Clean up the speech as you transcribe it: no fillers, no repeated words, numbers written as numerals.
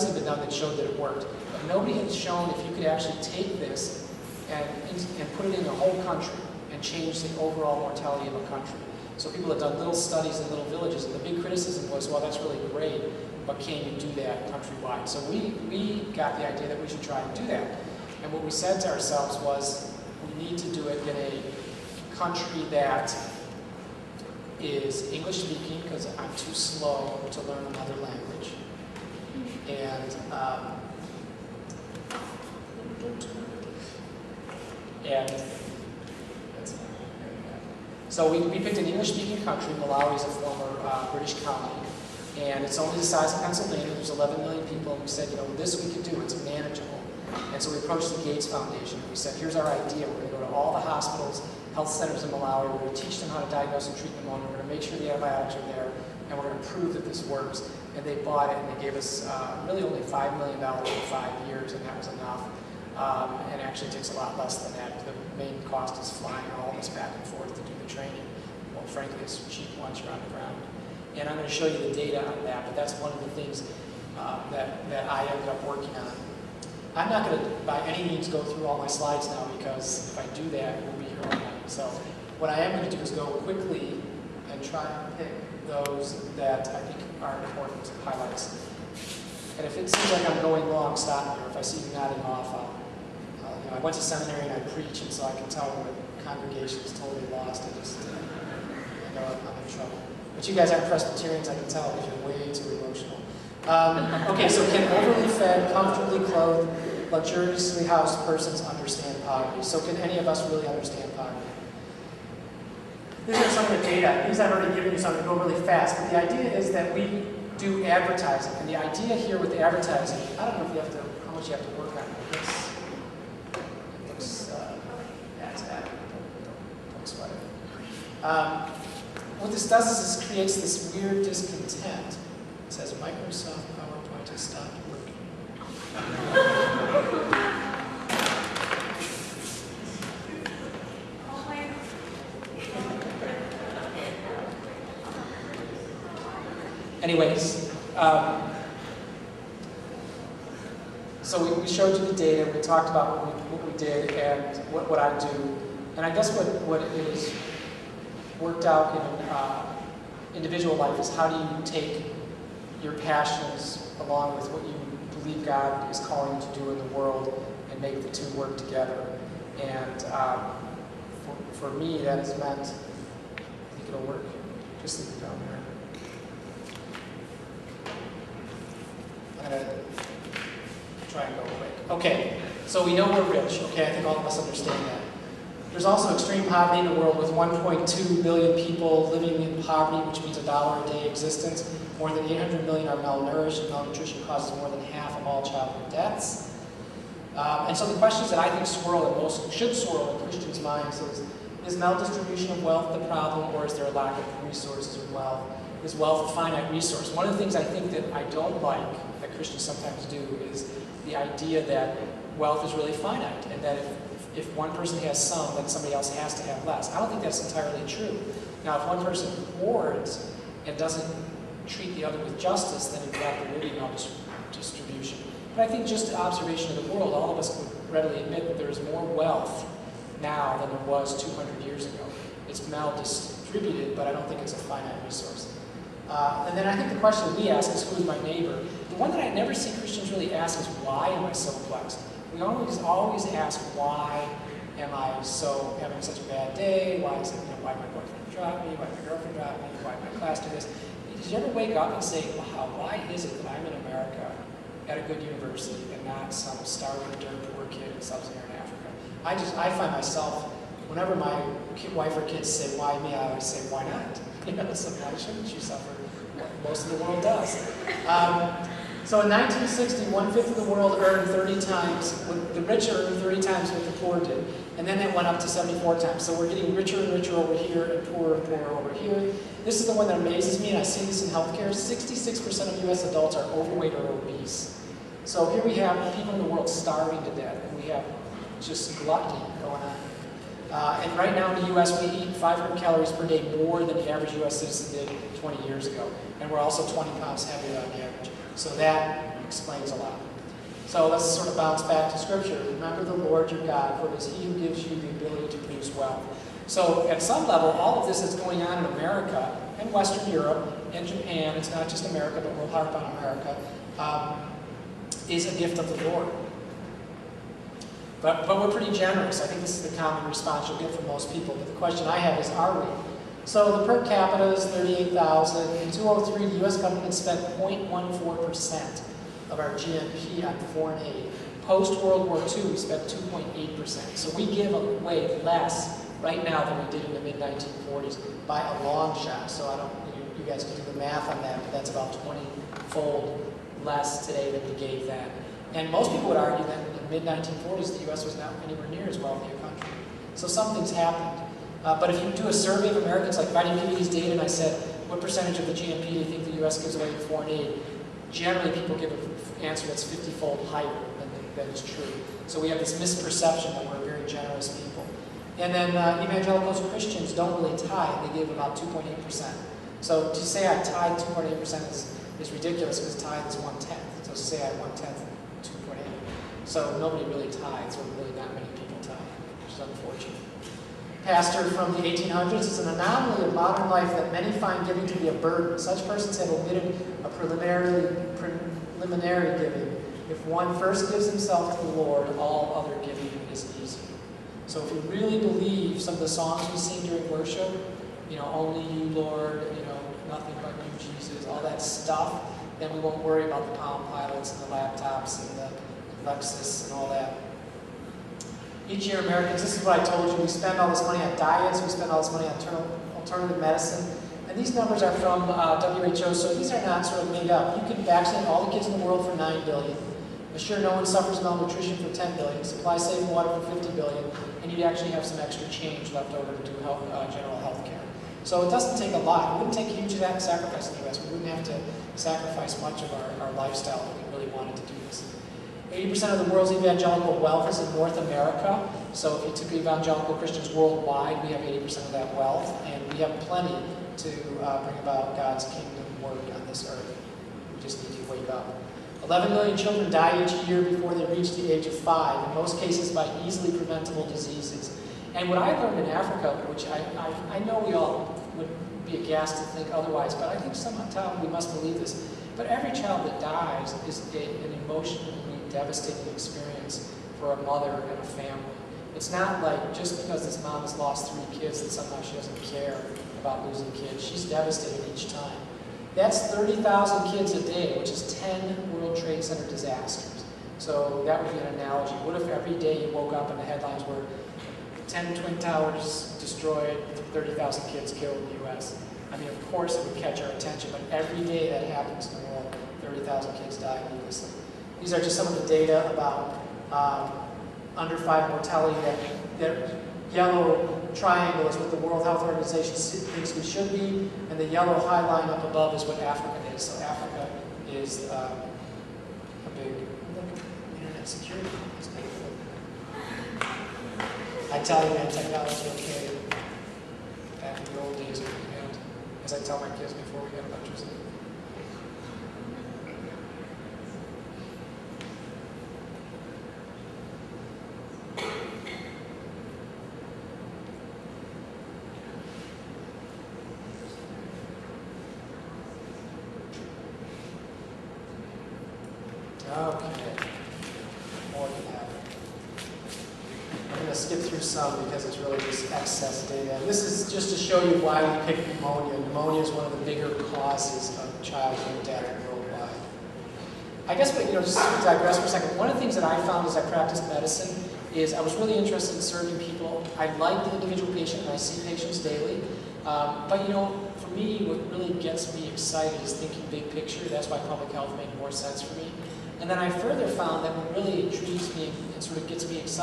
have been done that showed that it worked. But nobody had shown if you could actually take this and put it in the whole country and change the overall mortality of a country. So people have done little studies in little villages, and the big criticism was, well, that's really great, but can you do that countrywide? So we got the idea that we should try and do that. And what we said to ourselves was, we need to do it in a country that is English speaking, because I'm too slow to learn another language. And so we picked an English-speaking country. Malawi is a former British colony, and it's only the size of Pennsylvania. There's 11 million people, and we said, you know, this we could do. It's manageable. And so we approached the Gates Foundation, and we said, here's our idea. We're going to go to all the hospitals, health centers in Malawi. We're going to teach them how to diagnose and treat pneumonia. We're going to make sure the antibiotics are there, and we're going to prove that this works. And they bought it, and they gave us really only $5 million for 5 years, and that was enough. And actually it takes a lot less than that. The main cost is flying all this back and forth to do the training. Well, frankly, it's cheap once you're on the ground. And I'm going to show you the data on that, but that's one of the things that I ended up working on. I'm not going to, by any means, go through all my slides now, because if I do that, we'll be here all night. So what I am going to do is go quickly and try and pick those that I think are important highlights. And if it seems like I'm going long, stop me. Or if I see you nodding off, you know, I went to seminary and I preach, and so I can tell when the congregation is totally lost. I know I'm in trouble. But you guys aren't Presbyterians, I can tell, because you're way too emotional. Okay, so can overly fed, comfortably clothed, luxuriously housed persons understand poverty? So can any of us really understand poverty? These are some of the data. These I've already given you, so I'm going to go really fast. But the idea is that we do advertising. And the idea here with advertising, I don't know if you have to, how much you have to work on it. It looks that's that. Don't sweat it. What this does is this creates this weird discontent. It says Microsoft PowerPoint has stopped working. Anyways, so we showed you the data, we talked about what we did and what I do. And I guess what is worked out in individual life is how do you take your passions along with what you believe God is calling you to do in the world and make the two work together. And for me, that has meant, I think it'll work. Just leave it down there. I'm going to try and go quick. Okay, so we know we're rich. Okay, I think all of us understand that. There's also extreme poverty in the world with 1.2 billion people living in poverty, which means $1 a day existence. More than 800 million are malnourished, and malnutrition causes more than half of all childhood deaths. And so the questions that I think swirl and most should swirl in Christians' minds is maldistribution of wealth the problem, or is there a lack of resources or wealth? Is wealth a finite resource? One of the things I think that I don't like, that Christians sometimes do, is the idea that wealth is really finite, and that if one person has some, then somebody else has to have less. I don't think that's entirely true. Now, if one person hoards and doesn't treat the other with justice, then in fact there will be maldistribution. But I think just observation of the world, all of us would readily admit that there is more wealth now than there was 200 years ago. It's maldistributed, but I don't think it's a finite resource. And then I think the question we ask is, who is my neighbor? The one that I never see Christians really ask is, why am I so blessed? We always ask, why am I having such a bad day? Why is it, why my boyfriend dropped me? Why my girlfriend dropped me? Why my class did this? Did you ever wake up and say, wow, why is it that I'm in America at a good university and not some starving dirt poor kid in sub-Saharan Africa? I find myself, whenever my wife or kids say, why me? I always say, why not? So why shouldn't you suffer what most of the world does? So in 1960, 1/5 of the world earned 30 times, the rich earned 30 times what the poor did. And then it went up to 74 times. So we're getting richer and richer over here and poorer over here. This is the one that amazes me, and I see this in healthcare. 66% of US adults are overweight or obese. So here we have people in the world starving to death, and we have just gluttony going on. And right now in the US, we eat 500 calories per day more than the average US citizen did 20 years ago. And we're also 20 pounds heavier on the average. So that explains a lot. So let's sort of bounce back to Scripture. Remember the Lord your God, for it is He who gives you the ability to produce wealth. So at some level, all of this that's going on in America and Western Europe and Japan, it's not just America, but we'll harp on America, is a gift of the Lord. But we're pretty generous. I think this is the common response you'll get from most people. But the question I have is, are we? So the per capita is 38,000. In 2003, the U.S. government spent 0.14% of our GNP on foreign aid. Post-World War II, we spent 2.8%. So we give away less right now than we did in the mid-1940s by a long shot. So I don't, you guys can do the math on that, but that's about 20-fold less today than we gave then. And most people would argue that in the mid-1940s, the U.S. was not anywhere near as wealthy a country. So something's happened. But if you do a survey of Americans, like if I didn't give you these data and I said, what percentage of the GNP do you think the U.S. gives away in foreign aid? Generally, people give an answer that's 50-fold higher than is true. So we have this misperception that we're very generous people. And then evangelicals Christians don't really tithe. They give about 2.8%. So to say I tithe 2.8% is ridiculous because tithe is 1/10. So say I 1/10, 2.8. So nobody really tithes, or really not many people tithe, which is unfortunate. Pastor from the 1800s, it's an anomaly of modern life that many find giving to be a burden. Such persons have omitted a preliminary giving. If one first gives himself to the Lord, all other giving is easy. So if we really believe some of the songs we sing during worship, only you, Lord, nothing but you, Jesus, all that stuff, then we won't worry about the Palm Pilots and the laptops and the Lexus and all that. Each year, Americans, this is what I told you, we spend all this money on diets, we spend all this money on alternative medicine, and these numbers are from WHO, so these are not sort of made up. You can vaccinate all the kids in the world for $9 billion, assure no one suffers malnutrition for $10 billion, supply safe water for $50 billion, and you'd actually have some extra change left over to do general health care. So it doesn't take a lot. It wouldn't take a huge sacrifice in the U.S. We wouldn't have to sacrifice much of our lifestyle if we really wanted to do this. 80% of the world's evangelical wealth is in North America. So if you took evangelical Christians worldwide, we have 80% of that wealth, and we have plenty to bring about God's kingdom work on this earth. We just need to wake up. 11 million children die each year before they reach the age of 5, in most cases by easily preventable diseases. And what I learned in Africa, which I know we all would be aghast to think otherwise, but I think somehow we must believe this. But every child that dies is an emotionally devastating experience for a mother and a family. It's not like just because this mom has lost 3 kids that somehow she doesn't care about losing kids. She's devastated each time. That's 30,000 kids a day, which is 10 World Trade Center disasters. So that would be an analogy. What if every day you woke up and the headlines were 10 Twin Towers destroyed, 30,000 kids killed in the U.S.? I mean, of course it would catch our attention, but every day that happens in the world, 30,000 kids die needlessly. These are just some of the data about under 5 mortality. That yellow triangle is what the World Health Organization thinks we should be, and the yellow high line up above is what Africa is. So Africa is a big internet security. I tell you, man, technology okay. Back in the old days, as I tell my kids before we get electricity. Okay, more than that. I'm going to skip through some because it's really just excess data. And this is just to show you why we picked pneumonia. Pneumonia is one of the bigger causes of childhood death worldwide. I guess, just to digress for a second, one of the things that I found as I practiced medicine is I was really interested in serving people. I like the individual patient, and I see patients daily. But for me, what really gets me excited is thinking big picture. That's why public health made more sense for me. And then I further found that what really intrigues me and sort of gets me excited